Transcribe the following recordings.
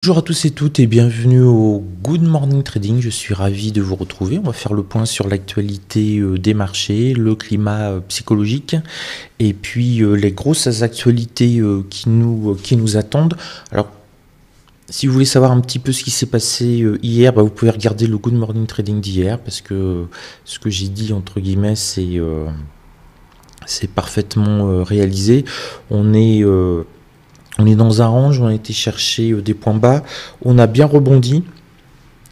Bonjour à tous et toutes et bienvenue au Good Morning Trading. Je suis ravi de vous retrouver. On va faire le point sur l'actualité des marchés, le climat psychologique et puis les grosses actualités qui nous attendent. Alors, si vous voulez savoir un petit peu ce qui s'est passé hier, vous pouvez regarder le Good Morning Trading d'hier parce que ce que j'ai dit entre guillemets c'est parfaitement réalisé. On est dans un range, on a été chercher des points bas, on a bien rebondi.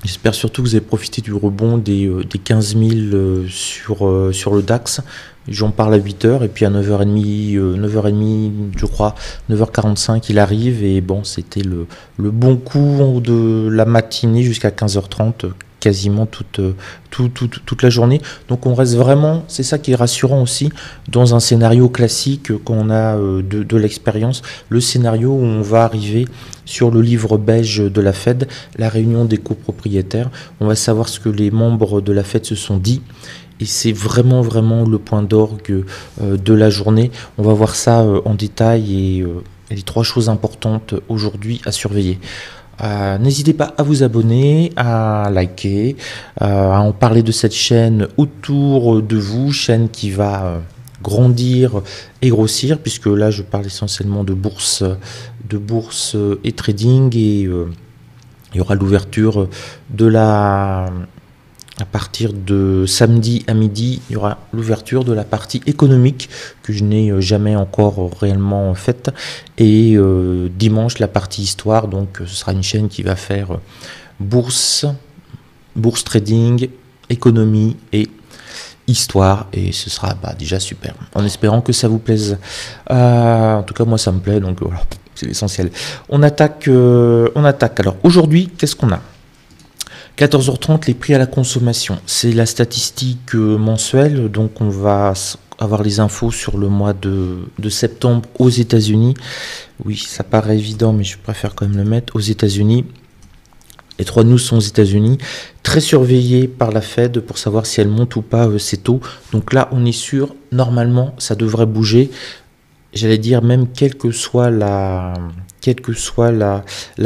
J'espère surtout que vous avez profité du rebond des 15 000 sur le DAX. J'en parle à 8h et puis à 9h30, je crois, 9h45, il arrive. Et bon, c'était le bon coup de la matinée jusqu'à 15h30, quasiment toute la journée. Donc on reste vraiment, c'est ça qui est rassurant aussi, dans un scénario classique qu'on a de l'expérience, le scénario où on va arriver sur le livre beige de la Fed, la réunion des copropriétaires. On va savoir ce que les membres de la Fed se sont dit. Et c'est vraiment le point d'orgue de la journée. On va voir ça en détail et les trois choses importantes aujourd'hui à surveiller. N'hésitez pas à vous abonner, à liker, à en parler de cette chaîne autour de vous, chaîne qui va grandir et grossir, puisque là je parle essentiellement de bourse et trading, et il y aura l'ouverture à partir de samedi à midi, il y aura l'ouverture de la partie économique que je n'ai jamais encore réellement faite. Et dimanche, la partie histoire. Donc ce sera une chaîne qui va faire bourse trading, économie et histoire. Et ce sera déjà super. En espérant que ça vous plaise. En tout cas, moi ça me plaît. Donc voilà, c'est l'essentiel. On attaque. Alors aujourd'hui, qu'est-ce qu'on a ? 14h30, les prix à la consommation. C'est la statistique mensuelle, donc on va avoir les infos sur le mois de septembre aux États-Unis. Oui, ça paraît évident, mais je préfère quand même le mettre. Aux États-Unis, les 3 news sont aux États-Unis, très surveillés par la Fed pour savoir si elle monte ou pas ses taux. Donc là, on est sûr, normalement, ça devrait bouger. J'allais dire même quelle que soit la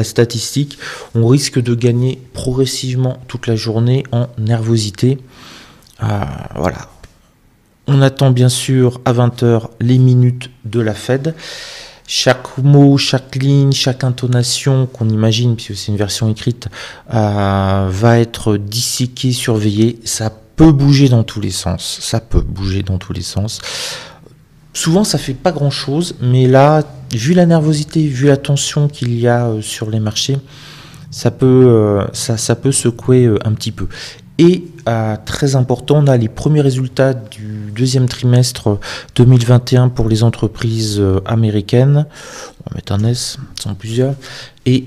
statistique, on risque de gagner progressivement toute la journée en nervosité. Voilà. On attend bien sûr à 20h les minutes de la Fed. Chaque mot, chaque ligne, chaque intonation qu'on imagine, puisque c'est une version écrite, va être disséquée, surveillée. Ça peut bouger dans tous les sens. Souvent, ça fait pas grand-chose, mais là, vu la nervosité, vu la tension qu'il y a sur les marchés, ça peut secouer un petit peu. Et très important, on a les premiers résultats du deuxième trimestre 2021 pour les entreprises américaines. On va mettre un S, ce sont plusieurs. Et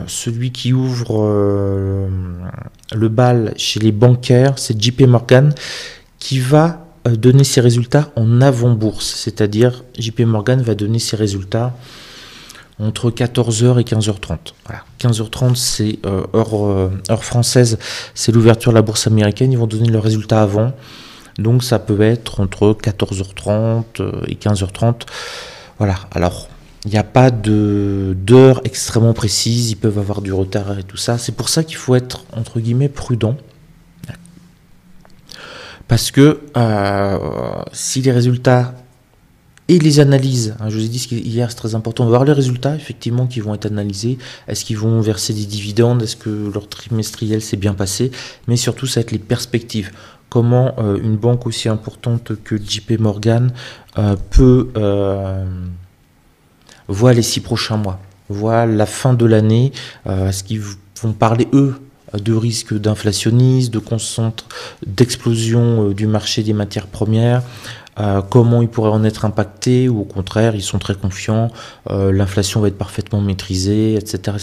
celui qui ouvre le bal chez les bancaires, c'est JP Morgan, qui va donner ses résultats en avant-bourse, c'est-à-dire JP Morgan va donner ses résultats entre 14h et 15h30. Voilà. 15h30, c'est heure française, c'est l'ouverture de la bourse américaine, ils vont donner leurs résultats avant, donc ça peut être entre 14h30 et 15h30. Voilà, alors il n'y a pas d'heure extrêmement précise, ils peuvent avoir du retard et tout ça, c'est pour ça qu'il faut être entre guillemets prudent. Parce que si les résultats et les analyses, je vous ai dit hier c'est très important, on va voir les résultats effectivement qui vont être analysés, est-ce qu'ils vont verser des dividendes, est-ce que leur trimestriel s'est bien passé, mais surtout ça va être les perspectives. Comment une banque aussi importante que JP Morgan peut voir les 6 prochains mois, voir la fin de l'année, est-ce qu'ils vont parler eux de risque d'inflationnisme, d'explosion du marché des matières premières, comment ils pourraient en être impactés, ou au contraire, ils sont très confiants, l'inflation va être parfaitement maîtrisée, etc.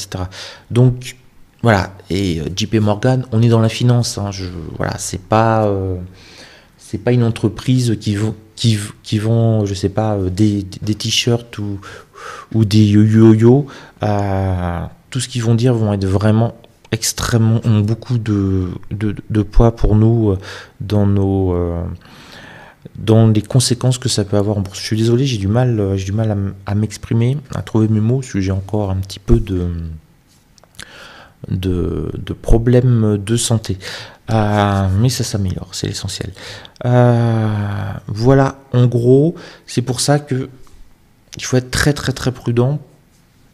Donc, voilà, et JP Morgan, on est dans la finance, voilà, c'est pas une entreprise qui vend je sais pas, des t-shirts ou des yo-yo, tout ce qu'ils vont dire vont être vraiment extrêmement, ont beaucoup de poids pour nous dans les conséquences que ça peut avoir en bourse. Je suis désolé, j'ai du mal à m'exprimer, à trouver mes mots, parce que j'ai encore un petit peu de problèmes de santé. Mais ça s'améliore, c'est l'essentiel. Voilà, en gros, c'est pour ça que il faut être très très très prudent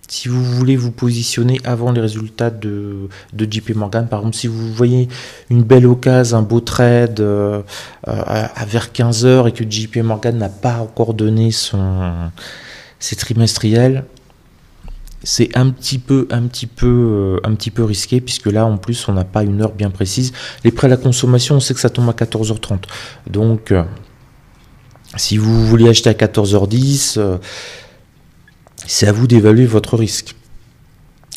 si vous voulez vous positionner avant les résultats de JP Morgan. Par exemple, si vous voyez une belle occasion, un beau trade vers 15 heures et que JP Morgan n'a pas encore donné ses trimestriels, c'est un petit peu risqué, puisque là en plus on n'a pas une heure bien précise. Les prêts à la consommation, on sait que ça tombe à 14h30. Donc si vous voulez acheter à 14h10, c'est à vous d'évaluer votre risque.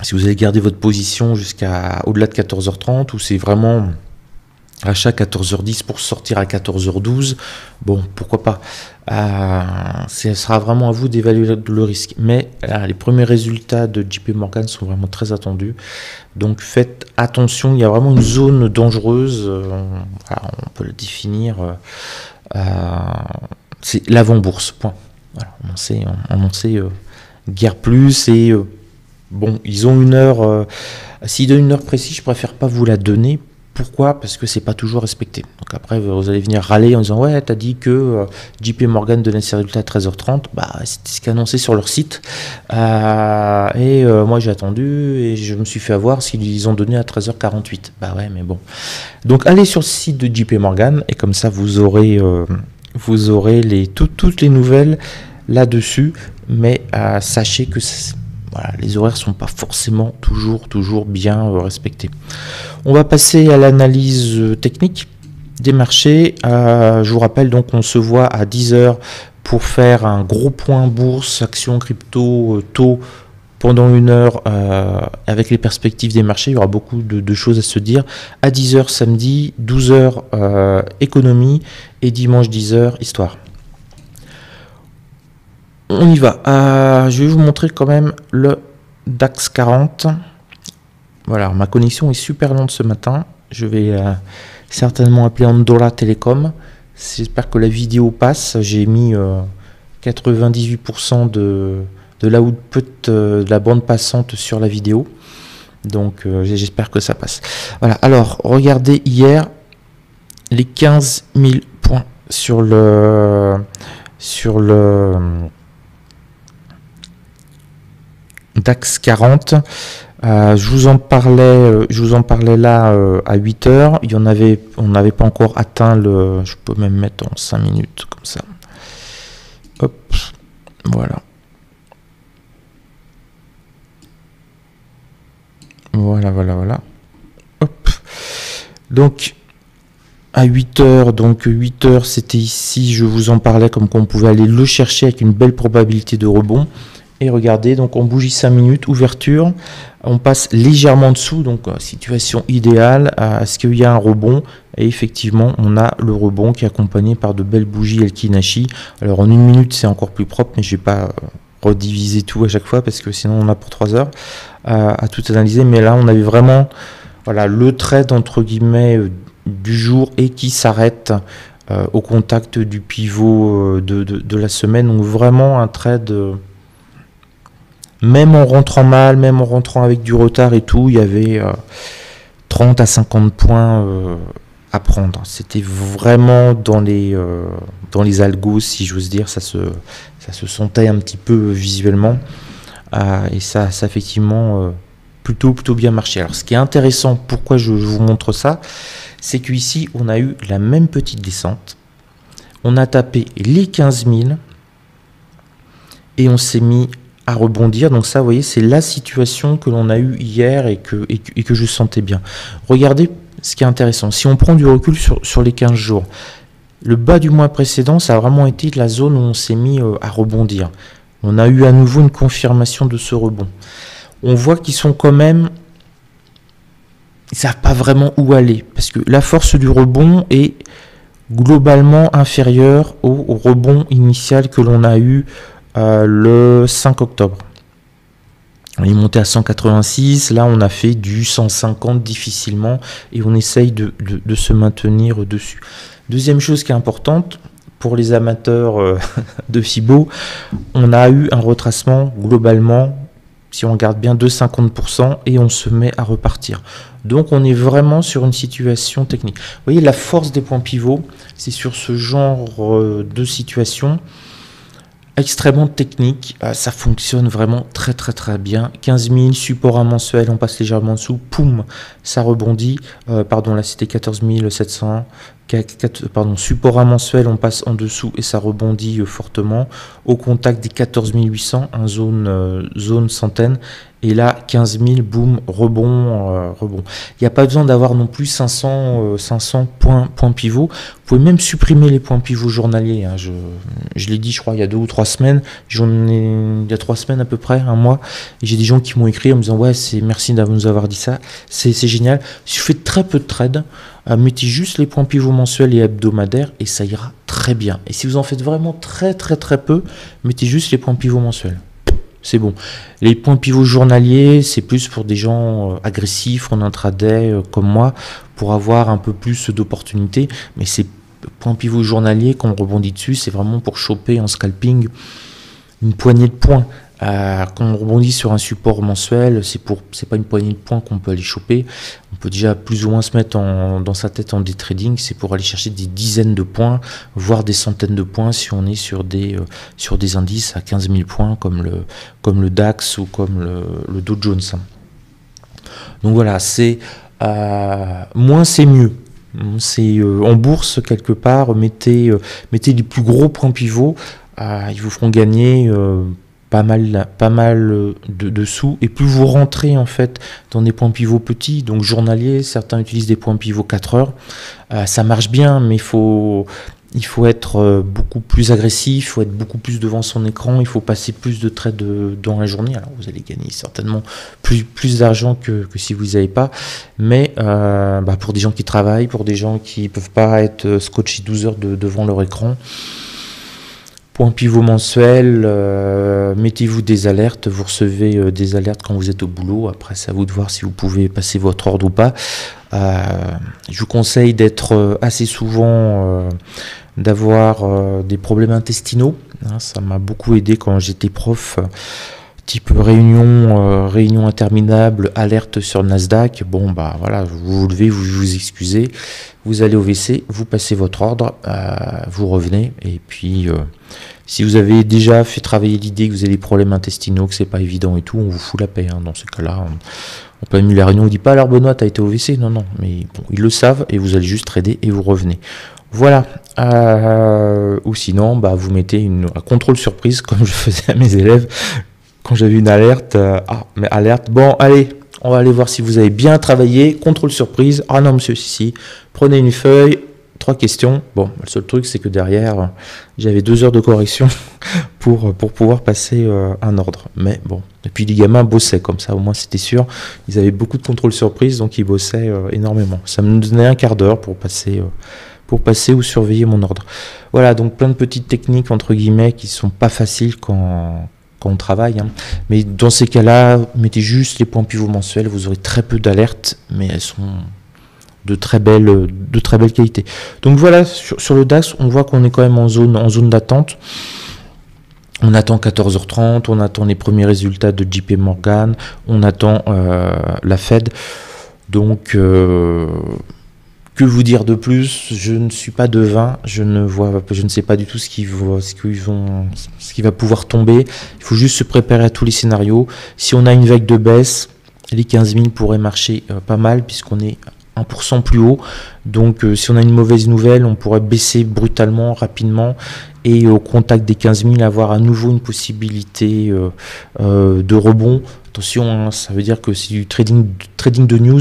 Si vous allez garder votre position jusqu'à au-delà de 14h30, ou c'est vraiment achat 14h10 pour sortir à 14h12, bon, pourquoi pas. Ce sera vraiment à vous d'évaluer le risque. Mais les premiers résultats de JP Morgan sont vraiment très attendus. Donc faites attention, il y a vraiment une zone dangereuse. On peut le définir. C'est l'avant-bourse, point. Voilà, on en sait guère plus. Et bon, ils ont une heure. S'ils donnent une heure précise, je préfère pas vous la donner. Pourquoi? Parce que c'est pas toujours respecté. Donc après, vous allez venir râler en disant ouais, t'as dit que JP Morgan donnait ses résultats à 13h30. Bah, c'était ce qu'annonçait sur leur site. Moi, j'ai attendu et je me suis fait avoir s'ils ont donné à 13h48. Bah ouais, mais bon. Donc allez sur le site de JP Morgan et comme ça, vous aurez toutes les nouvelles là-dessus. Mais sachez que voilà, les horaires ne sont pas forcément toujours bien respectés. On va passer à l'analyse technique des marchés. Je vous rappelle, donc on se voit à 10h pour faire un gros point bourse, action, crypto, taux pendant une heure avec les perspectives des marchés. Il y aura beaucoup de choses à se dire. À 10h samedi, 12h économie et dimanche 10h histoire. On y va. Je vais vous montrer quand même le DAX 40. Voilà, ma connexion est super lente ce matin. Je vais certainement appeler Andola Telecom. J'espère que la vidéo passe. J'ai mis 98% de la output de la bande passante sur la vidéo. Donc j'espère que ça passe. Voilà, alors regardez hier les 15 000 points sur le DAX 40. Je vous en parlais là à 8h. On n'avait pas encore atteint je peux même mettre en 5 minutes comme ça. Hop, voilà. Voilà. Hop. Donc à 8h, c'était ici, je vous en parlais comme qu'on pouvait aller le chercher avec une belle probabilité de rebond. Et regardez, donc on bougie 5 minutes, ouverture, on passe légèrement en dessous, donc situation idéale, est-ce qu'il y a un rebond? Et effectivement, on a le rebond qui est accompagné par de belles bougies Elkinashi. Alors en 1 minute, c'est encore plus propre, mais je ne vais pas rediviser tout à chaque fois, parce que sinon on a pour 3 heures à tout analyser. Mais là, on avait vraiment le trade, entre guillemets, du jour et qui s'arrête au contact du pivot de la semaine. Donc vraiment un trade... même en rentrant mal, même en rentrant avec du retard et tout, il y avait 30 à 50 points à prendre. C'était vraiment dans les algos, si j'ose dire, ça se sentait un petit peu visuellement. Et ça effectivement plutôt bien marché. Alors ce qui est intéressant, pourquoi je vous montre ça, c'est qu'ici on a eu la même petite descente. On a tapé les 15 000 et on s'est mis à rebondir. Donc ça, vous voyez, c'est la situation que l'on a eue hier et que je sentais bien. Regardez ce qui est intéressant. Si on prend du recul sur les 15 jours, le bas du mois précédent, ça a vraiment été la zone où on s'est mis à rebondir. On a eu à nouveau une confirmation de ce rebond. On voit qu'ils sont quand même... Ils ne savent pas vraiment où aller. Parce que la force du rebond est globalement inférieure au rebond initial que l'on a eu le 5 octobre. On est monté à 186, là on a fait du 150 difficilement et on essaye de se maintenir dessus. Deuxième chose qui est importante pour les amateurs de FIBO, on a eu un retracement globalement si on regarde bien, de 50% et on se met à repartir. Donc on est vraiment sur une situation technique. Vous voyez, la force des points pivots, c'est sur ce genre de situation extrêmement technique. Ça fonctionne vraiment très très très bien. 15 000, support à mensuel, on passe légèrement en dessous, poum, ça rebondit. Pardon, là c'était 14 700. Pardon, support à mensuel, on passe en dessous et ça rebondit fortement. Au contact des 14 800, un zone centaine. Et là, 15 000, boum, rebond. Il n'y a pas besoin d'avoir non plus 500 points pivots. Vous pouvez même supprimer les points pivots journaliers. Hein. Je l'ai dit, je crois, il y a 2 ou 3 semaines. Il y a 3 semaines à peu près, un mois. Et j'ai des gens qui m'ont écrit en me disant, ouais, merci de nous avoir dit ça. C'est génial. Si vous faites très peu de trades, mettez juste les points pivots mensuels et hebdomadaires et ça ira très bien. Et si vous en faites vraiment très très très peu, mettez juste les points pivots mensuels. C'est bon. Les points pivots journaliers, c'est plus pour des gens agressifs en intraday comme moi, pour avoir un peu plus d'opportunités. Mais ces points pivots journaliers, quand on rebondit dessus, c'est vraiment pour choper en scalping une poignée de points. Quand on rebondit sur un support mensuel, c'est pas une poignée de points qu'on peut aller choper. On peut déjà plus ou moins se mettre dans sa tête en day trading. C'est pour aller chercher des dizaines de points, voire des centaines de points si on est sur des indices à 15 000 points comme le DAX ou comme le Dow Jones. Donc voilà, moins c'est mieux. C'est en bourse quelque part, mettez les plus gros points pivots, ils vous feront gagner pas mal de sous, et plus vous rentrez en fait dans des points pivots petits, donc journaliers, certains utilisent des points pivots 4 heures, ça marche bien, mais il faut être beaucoup plus agressif, il faut être beaucoup plus devant son écran, il faut passer plus de trades dans la journée. Alors vous allez gagner certainement plus d'argent que si vous n'avez pas, mais pour des gens qui travaillent, pour des gens qui ne peuvent pas être scotchés 12 heures devant leur écran, point pivot mensuel, mettez-vous des alertes, vous recevez des alertes quand vous êtes au boulot, après c'est à vous de voir si vous pouvez passer votre ordre ou pas. Je vous conseille d'être assez souvent, d'avoir des problèmes intestinaux, hein, ça m'a beaucoup aidé quand j'étais prof, type réunion interminable, alerte sur le Nasdaq. Bon bah voilà, vous vous levez, vous vous excusez, vous allez au WC, vous passez votre ordre, vous revenez, et puis si vous avez déjà fait travailler l'idée que vous avez des problèmes intestinaux, que c'est pas évident et tout, on vous fout la paix. Hein. Dans ce cas-là, on peut annuler la réunion, on ne dit pas alors Benoît, t'as été au WC, non, mais bon, ils le savent et vous allez juste trader et vous revenez. Voilà, ou sinon, vous mettez un contrôle surprise comme je faisais à mes élèves quand j'avais une alerte. Mais alerte, bon, allez, on va aller voir si vous avez bien travaillé, contrôle surprise. Ah non, monsieur, si, prenez une feuille. 3 questions. Bon, le seul truc, c'est que derrière, j'avais 2 heures de correction pour pouvoir passer un ordre. Mais bon, et puis les gamins bossaient comme ça, au moins c'était sûr. Ils avaient beaucoup de contrôle surprise, donc ils bossaient énormément. Ça me donnait un quart d'heure pour passer ou surveiller mon ordre. Voilà, donc plein de petites techniques, entre guillemets, qui sont pas faciles quand on travaille. Hein. Mais dans ces cas-là, mettez juste les points pivots mensuels, vous aurez très peu d'alertes, mais elles sont de très belle qualité. Donc voilà, sur le DAX, on voit qu'on est quand même en zone d'attente. On attend 14h30, on attend les premiers résultats de JP Morgan, on attend la Fed. Donc, que vous dire de plus? Je ne suis pas devin, je ne sais pas du tout ce qui va pouvoir tomber. Il faut juste se préparer à tous les scénarios. Si on a une vague de baisse, les 15 000 pourraient marcher pas mal, puisqu'on est 1% plus haut, donc si on a une mauvaise nouvelle, on pourrait baisser brutalement, rapidement, et au contact des 15 000, avoir à nouveau une possibilité de rebond. Attention, hein, ça veut dire que c'est du trading de news,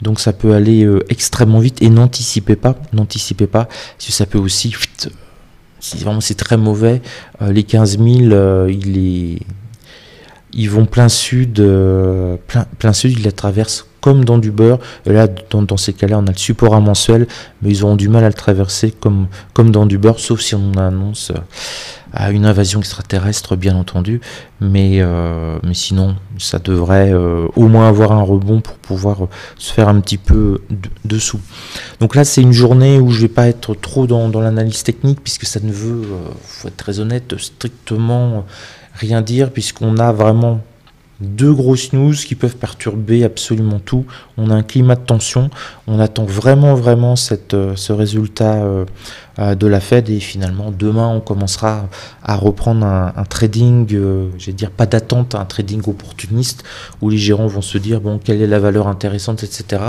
donc ça peut aller extrêmement vite, et n'anticipez pas, parce que ça peut aussi, si vraiment c'est très mauvais, les 15 000, ils vont plein sud, ils la traversent comme dans du beurre. Et là, dans ces cas-là, on a le support à mensuel, mais ils auront du mal à le traverser comme dans du beurre, sauf si on annonce une invasion extraterrestre, bien entendu. Mais sinon, ça devrait au moins avoir un rebond pour pouvoir se faire un petit peu dessous. Donc là, c'est une journée où je vais pas être trop dans l'analyse technique, puisque ça ne veut, faut être très honnête, strictement rien dire, puisqu'on a vraiment Deux grosses news qui peuvent perturber absolument tout. On a un climat de tension. On attend vraiment ce résultat de la Fed. Et finalement, demain, on commencera à reprendre un trading, je vais dire pas d'attente, un trading opportuniste, où les gérants vont se dire, bon, quelle est la valeur intéressante, etc.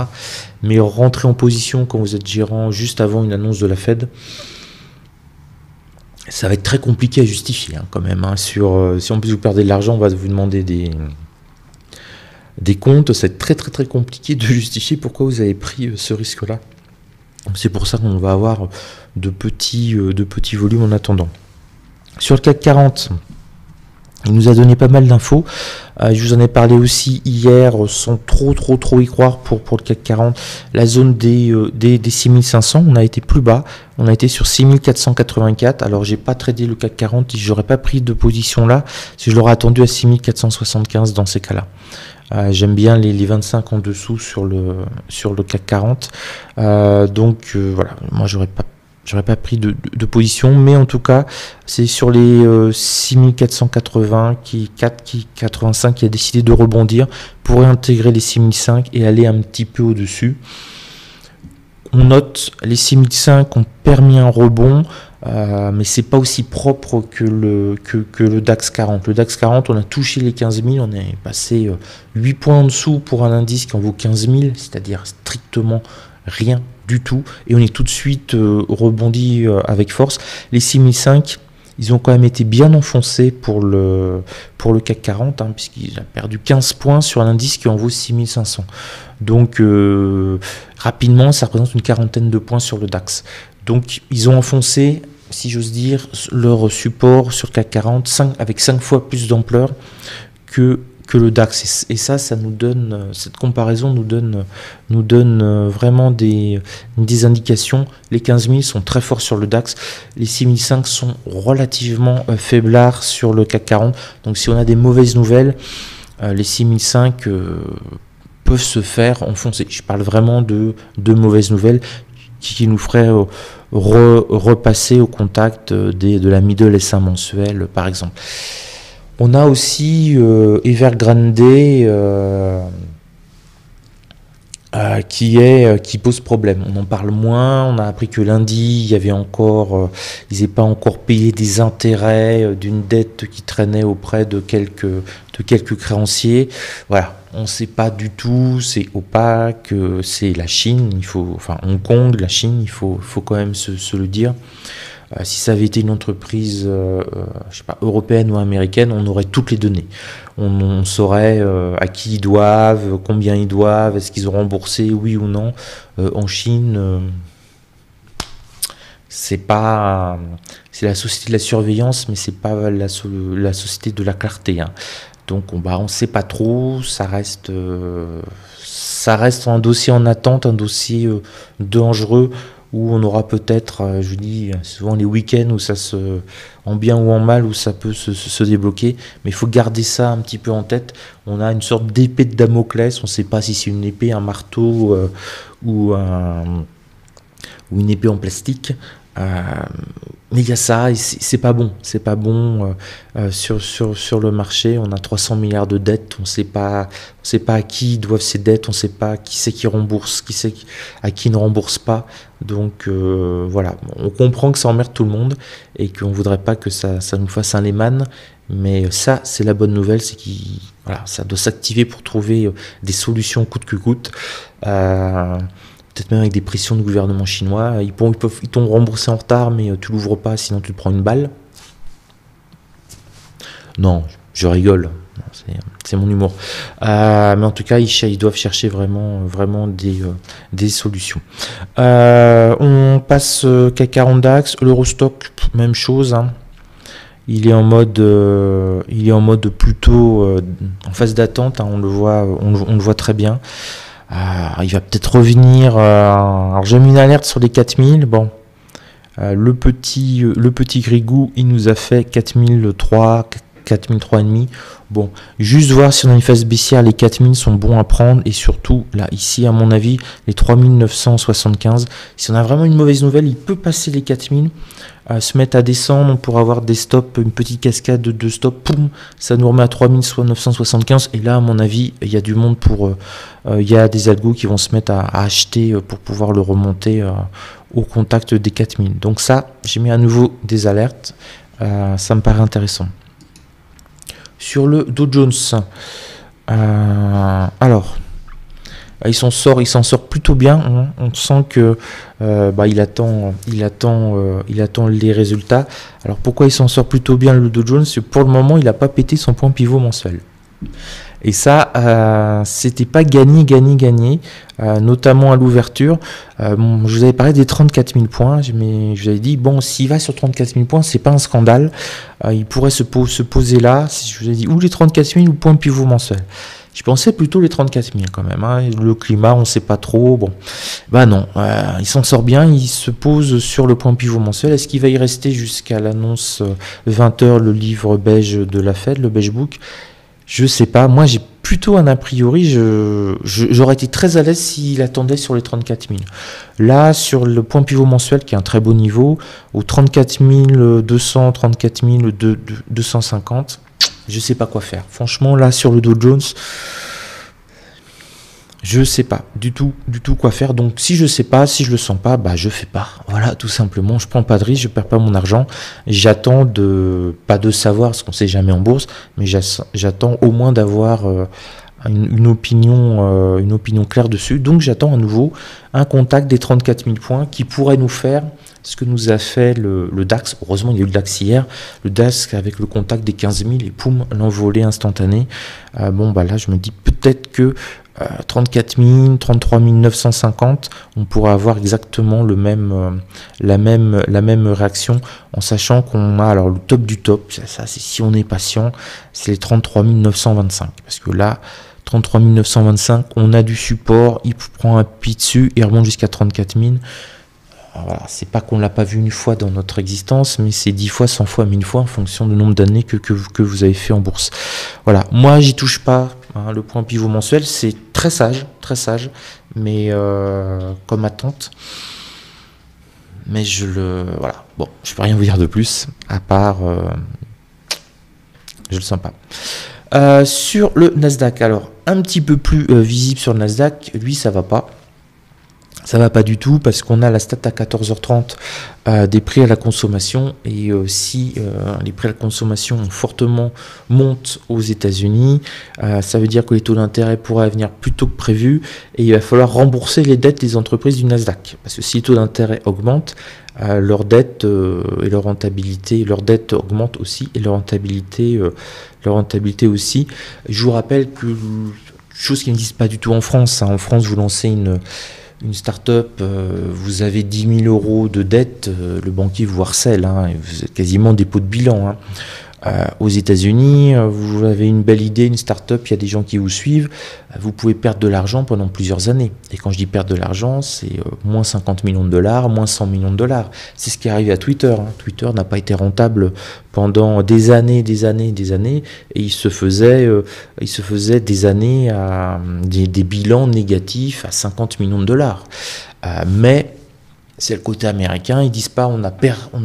Mais rentrer en position quand vous êtes gérant juste avant une annonce de la Fed, ça va être très compliqué à justifier quand même. Si en plus vous perdez de l'argent, on va vous demander des comptes. Ça va être très compliqué de justifier pourquoi vous avez pris ce risque-là. C'est pour ça qu'on va avoir de petits volumes en attendant. Sur le CAC 40, il nous a donné pas mal d'infos. Je vous en ai parlé aussi hier, sans trop y croire pour le CAC 40. La zone des 6500, on a été plus bas. On a été sur 6484. Alors, j'ai pas tradé le CAC 40. J'aurais pas pris de position là si je l'aurais attendu à 6475 dans ces cas-là. J'aime bien les 25 en dessous sur le CAC 40. Donc, voilà. Moi, j'aurais pas pris de position, mais en tout cas, c'est sur les 6480 qui 85 qui a décidé de rebondir pour réintégrer les 6005 et aller un petit peu au-dessus. On note les 6005 ont permis un rebond, mais c'est pas aussi propre que le DAX 40. Le DAX 40, on a touché les 15 000, on est passé 8 points en dessous pour un indice qui en vaut 15 000, c'est-à-dire strictement rien du tout, et on est tout de suite rebondi avec force. Les 6005, ils ont quand même été bien enfoncés pour le CAC 40, puisqu'il a perdu 15 points sur un indice qui en vaut 6500. Donc rapidement, ça représente une quarantaine de points sur le DAX. Donc ils ont enfoncé, si j'ose dire, leur support sur le CAC 40 avec 5 fois plus d'ampleur que le DAX, et ça nous donne, cette comparaison nous donne vraiment des indications. Les 15 000 sont très forts sur le DAX, les 6005 sont relativement faiblards sur le CAC 40, donc si on a des mauvaises nouvelles, les 6005 peuvent se faire enfoncer. Je parle vraiment de mauvaises nouvelles qui nous feraient repasser au contact de la middle S1 mensuelle par exemple. On a aussi Evergrande qui pose problème. On en parle moins. On a appris que lundi, il y avait encore, ils n'avaient pas encore payé des intérêts d'une dette qui traînait auprès de quelques créanciers. Voilà, on ne sait pas du tout. C'est opaque. C'est la Chine. Hong Kong, la Chine. Il faut quand même se le dire. Si ça avait été une entreprise je sais pas, européenne ou américaine, on aurait toutes les données. On saurait à qui ils doivent, combien ils doivent, est-ce qu'ils ont remboursé, oui ou non. En Chine, c'est la société de la surveillance, mais c'est pas la société de la clarté. Donc on ne sait pas trop, ça reste un dossier en attente, un dossier dangereux, où on aura peut-être, je vous dis souvent les week-ends où en bien ou en mal, où ça peut se débloquer, mais il faut garder ça un petit peu en tête. On a une sorte d'épée de Damoclès, on ne sait pas si c'est une épée, un marteau ou une épée en plastique. Mais il y a ça, et c'est pas bon sur le marché. On a 300 milliards de dettes, on sait pas à qui doivent ces dettes, on sait pas qui c'est qui rembourse, qui c'est à qui ne rembourse pas. Donc voilà, on comprend que ça emmerde tout le monde et qu'on voudrait pas que ça nous fasse un Lehman, mais ça c'est la bonne nouvelle, c'est ça doit s'activer pour trouver des solutions coûte que coûte. Peut-être même avec des pressions du gouvernement chinois. Ils t'ont remboursé en retard, mais tu l'ouvres pas, sinon tu te prends une balle. Non, je rigole. C'est mon humour. Mais en tout cas, ils doivent chercher vraiment des solutions. On passe CAC 40 DAX, l'Eurostock, même chose. Il est en mode plutôt en phase d'attente. On le voit très bien. Il va peut-être revenir. Alors j'ai mis une alerte sur les 4000. Bon, le petit Grigou, il nous a fait 4003, 4003,5. Bon, juste voir si on a une phase baissière, les 4000 sont bons à prendre. Et surtout, là, ici, à mon avis, les 3975. Si on a vraiment une mauvaise nouvelle, il peut passer les 4000. Se mettre à descendre, on pourra avoir des stops, une petite cascade de stops, poum, ça nous remet à 3975. Et là, à mon avis, il y a du monde pour... il y a des algos qui vont se mettre à acheter pour pouvoir le remonter au contact des 4000. Donc ça, j'ai mis à nouveau des alertes. Ça me paraît intéressant. Sur le Dow Jones, alors... il s'en sort plutôt bien. Hein. On sent que il attend les résultats. Alors pourquoi il s'en sort plutôt bien le Dow Jones? Pour le moment, il n'a pas pété son point pivot mensuel. Et ça, c'était pas gagné, notamment à l'ouverture. Je vous avais parlé des 34 000 points, mais je vous avais dit, bon, s'il va sur 34 000 points, c'est pas un scandale. Il pourrait se poser là, si je vous ai dit, ou les 34 000 ou point pivot mensuel. Je pensais plutôt les 34 000 quand même. Hein. Le climat, on ne sait pas trop. Bon, bah non, il s'en sort bien. Il se pose sur le point pivot mensuel. Est-ce qu'il va y rester jusqu'à l'annonce 20h, le livre beige de la Fed, le beige book? Je sais pas. Moi, j'ai plutôt un a priori. J'aurais été très à l'aise s'il attendait sur les 34 000. Là, sur le point pivot mensuel, qui est un très beau niveau, aux 34 200, 34 250. Je sais pas quoi faire. Franchement, là, sur le Dow Jones, je sais pas du tout quoi faire. Donc, si je sais pas, si je le sens pas, bah, je fais pas. Voilà, tout simplement. Je prends pas de risque, je perds pas mon argent. J'attends pas de savoir, parce qu'on sait jamais en bourse, mais j'attends au moins d'avoir une opinion claire dessus. Donc, j'attends à nouveau un contact des 34 000 points qui pourrait nous faire ce que nous a fait le DAX. Heureusement, il y a eu le DAX hier. Le DAX avec le contact des 15 000 et poum, l'envolée instantanée. Bon, bah là, je me dis peut-être que 34 000, 33 950, on pourra avoir exactement la même réaction, en sachant qu'on a alors le top du top. Ça c'est si on est patient, c'est les 33 925. Parce que là, 33 925, on a du support, il prend un pied dessus et remonte jusqu'à 34 000. Voilà, c'est pas qu'on l'a pas vu une fois dans notre existence, mais c'est 10 fois, 100 fois, 1000 fois en fonction du nombre d'années que vous avez fait en bourse. Voilà, moi j'y touche pas. Hein, le point pivot mensuel, c'est très sage, mais comme attente. Mais voilà. Bon, je peux rien vous dire de plus, à part, je le sens pas. Sur le Nasdaq, alors un petit peu plus visible sur le Nasdaq, lui ça va pas. Ça va pas du tout parce qu'on a la stat à 14h30 des prix à la consommation et si les prix à la consommation fortement montent aux États-Unis, ça veut dire que les taux d'intérêt pourraient venir plus tôt que prévu et il va falloir rembourser les dettes des entreprises du Nasdaq parce que si les taux d'intérêt augmentent, leurs dettes et leur rentabilité, leurs dettes augmentent aussi et leur rentabilité aussi. Je vous rappelle que chose qui n'existe pas du tout en France. Hein. En France, vous lancez une start-up, vous avez 10 000 euros de dette, le banquier vous harcèle, hein, vous êtes quasiment dépôt de bilan. Hein. Aux États-Unis, vous avez une belle idée, une start-up, il y a des gens qui vous suivent, vous pouvez perdre de l'argent pendant plusieurs années. Et quand je dis perdre de l'argent, c'est moins 50 millions de dollars, moins 100 millions de dollars. C'est ce qui est arrivé à Twitter. Hein. Twitter n'a pas été rentable pendant des années, et il se faisait des années à des bilans négatifs à 50 millions de dollars. Mais c'est le côté américain, ils disent pas on a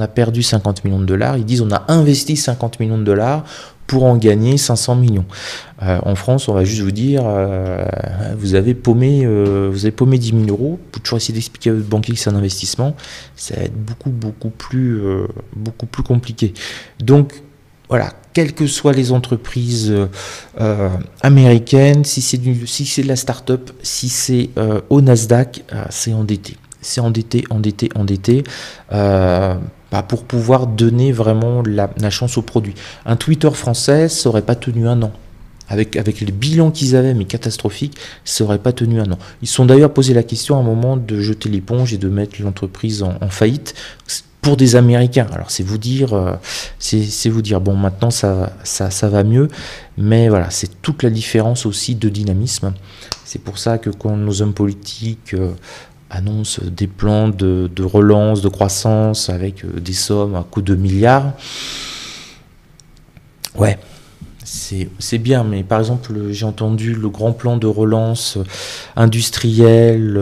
perdu 50 millions de dollars, ils disent on a investi 50 millions de dollars pour en gagner 500 millions. En France, on va juste vous dire vous avez paumé 10 000 euros, vous pouvez toujours essayer d'expliquer à votre banquier que c'est un investissement, ça va être beaucoup plus compliqué. Donc voilà, quelles que soient les entreprises américaines, si c'est de la start-up, si c'est au Nasdaq, c'est endetté. C'est endetté, pour pouvoir donner vraiment la chance au produit. Un Twitter français, ça n'aurait pas tenu un an. Avec les bilans qu'ils avaient, mais catastrophiques, ça n'aurait pas tenu un an. Ils se sont d'ailleurs posé la question à un moment de jeter l'éponge et de mettre l'entreprise en faillite pour des Américains. Alors c'est vous dire, bon maintenant ça va mieux, mais voilà, c'est toute la différence aussi de dynamisme. C'est pour ça que quand nos hommes politiques annonce des plans de relance, de croissance avec des sommes à coût de milliards. Ouais, C'est bien, mais par exemple, j'ai entendu le grand plan de relance industriel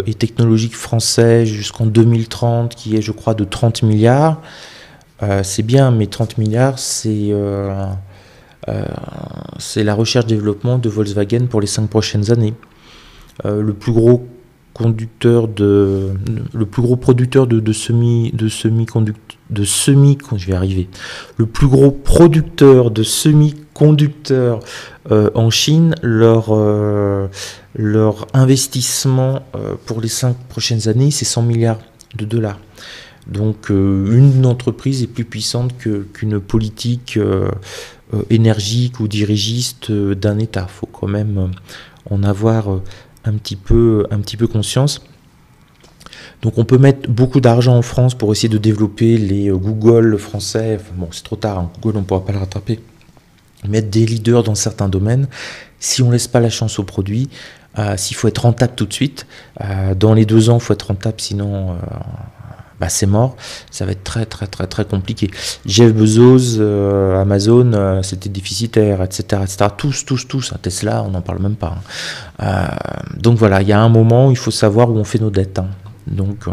et technologique français jusqu'en 2030, qui est, je crois, de 30 milliards. C'est bien, mais 30 milliards, c'est la recherche-développement de Volkswagen pour les 5 prochaines années. Le plus gros producteur je vais arriver. Le plus gros producteur de semi-conducteurs en Chine, leur investissement pour les 5 prochaines années, c'est 100 milliards de dollars. Donc une entreprise est plus puissante qu'une politique énergique ou dirigiste d'un État. Il faut quand même en avoir un petit peu conscience. Donc on peut mettre beaucoup d'argent en France pour essayer de développer les Google français. Enfin, bon, c'est trop tard, hein. Google on ne pourra pas le rattraper. Mettre des leaders dans certains domaines. Si on ne laisse pas la chance au produit, s'il faut être rentable tout de suite, dans les 2 ans il faut être rentable, sinon c'est mort. Ça va être très très très très compliqué. Jeff Bezos, Amazon, c'était déficitaire, etc., etc. Tous. Tesla, on n'en parle même pas. Donc voilà, il y a un moment où il faut savoir où on fait nos dettes. Hein. Donc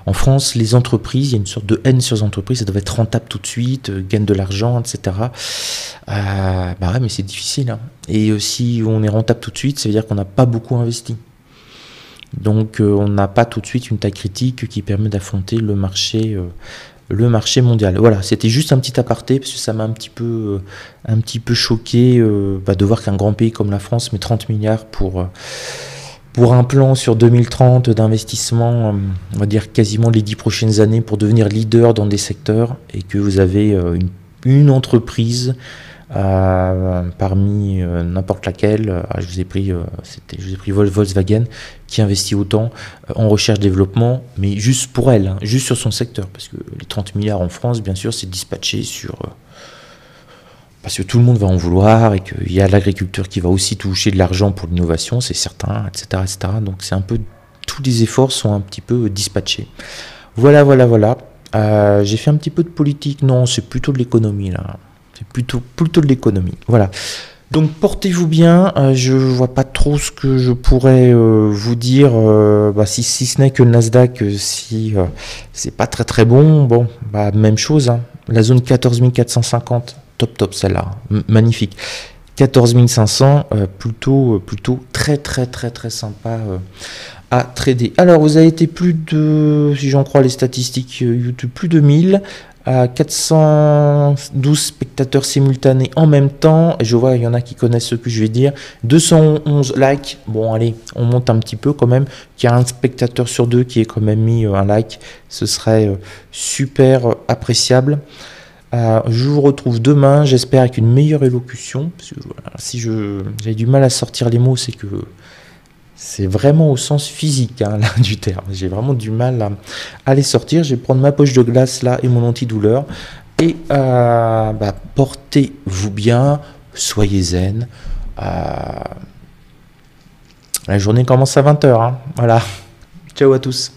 en France, les entreprises, il y a une sorte de haine sur les entreprises, ça doit être rentable tout de suite, gagne de l'argent, etc. Ouais, mais c'est difficile. Hein. Et si on est rentable tout de suite, ça veut dire qu'on n'a pas beaucoup investi. Donc on n'a pas tout de suite une taille critique qui permet d'affronter le marché mondial. Voilà, c'était juste un petit aparté parce que ça m'a un petit peu choqué de voir qu'un grand pays comme la France met 30 milliards pour un plan sur 2030 d'investissement, on va dire quasiment les 10 prochaines années pour devenir leader dans des secteurs, et que vous avez une entreprise parmi n'importe laquelle, je vous ai pris Volkswagen, qui investit autant en recherche-développement, mais juste pour elle, hein, juste sur son secteur, parce que les 30 milliards en France, bien sûr, c'est dispatché parce que tout le monde va en vouloir, et qu'il y a l'agriculture qui va aussi toucher de l'argent pour l'innovation, c'est certain, etc., etc. Donc c'est un peu, tous les efforts sont un petit peu dispatchés. Voilà. J'ai fait un petit peu de politique, non, c'est plutôt de l'économie là. C'est plutôt de l'économie. Voilà. Donc portez-vous bien. Je vois pas trop ce que je pourrais vous dire, si ce n'est que le Nasdaq, si c'est pas très très bon. Bon, même chose. Hein. La zone 14 450, top celle-là, magnifique. 14 500, plutôt très très très très sympa à trader. Alors vous avez été plus de, si j'en crois les statistiques YouTube, plus de 1000. À 412 spectateurs simultanés en même temps, et je vois il y en a qui connaissent ce que je vais dire, 211 likes, bon allez, on monte un petit peu quand même, qu'il y a un spectateur sur 2 qui ait quand même mis un like, ce serait super appréciable. Je vous retrouve demain, j'espère avec une meilleure élocution, parce que voilà, si j'ai du mal à sortir les mots, c'est que c'est vraiment au sens physique là, du terme. J'ai vraiment du mal à les sortir. Je vais prendre ma poche de glace là et mon antidouleur. Et portez-vous bien, soyez zen. La journée commence à 20h. Hein. Voilà. Ciao à tous.